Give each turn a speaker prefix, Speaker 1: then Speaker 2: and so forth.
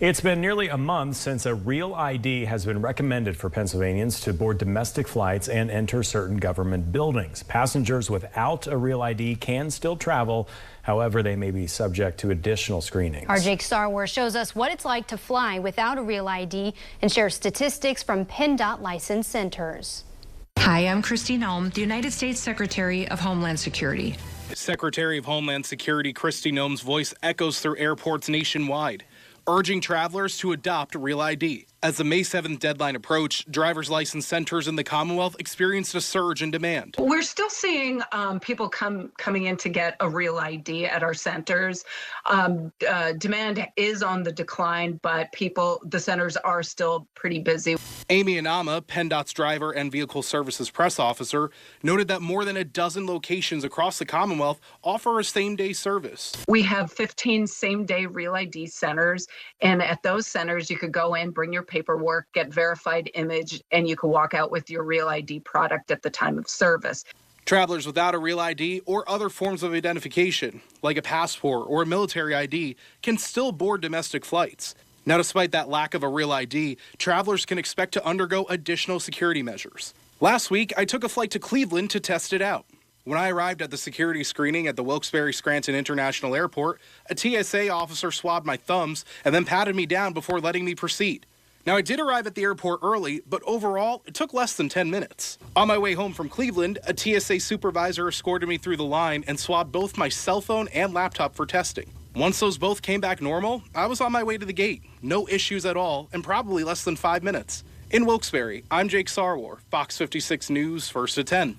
Speaker 1: It's been nearly a month since a real ID has been recommended for Pennsylvanians to board domestic flights and enter certain government buildings. Passengers without a real ID can still travel. However, they may be subject to additional screenings.
Speaker 2: Our Jake Sarwar shows us what it's like to fly without a real ID and shares statistics from PennDOT license centers.
Speaker 3: Hi, I'm Kristi Noem, the United States Secretary of Homeland Security.
Speaker 4: Secretary of Homeland Security Kristi Noem's voice echoes through airports nationwide, urging travelers to adopt Real ID. As the May 7th deadline approached, driver's license centers in the Commonwealth experienced a surge in demand.
Speaker 5: We're still seeing people coming in to get a Real ID at our centers. Demand is on the decline, but the centers are still pretty busy.
Speaker 4: Amy Anama, PennDOT's driver and vehicle services press officer, noted that more than a dozen locations across the Commonwealth offer a same-day service.
Speaker 5: We have 15 same-day Real ID centers, and at those centers you could go in, bring your paperwork, get verified image, and you can walk out with your Real ID product at the time of service.
Speaker 4: Travelers without a Real ID or other forms of identification, like a passport or a military ID, can still board domestic flights. Now, despite that lack of a Real ID, travelers can expect to undergo additional security measures. Last week, I took a flight to Cleveland to test it out. When I arrived at the security screening at the Wilkes-Barre Scranton International Airport, a TSA officer swabbed my thumbs and then patted me down before letting me proceed. Now, I did arrive at the airport early, but overall, it took less than 10 minutes. On my way home from Cleveland, a TSA supervisor escorted me through the line and swabbed both my cell phone and laptop for testing. Once those both came back normal, I was on my way to the gate. No issues at all, and probably less than 5 minutes. In Wilkes-Barre, I'm Jake Sarwar, Fox 56 News, First at 10.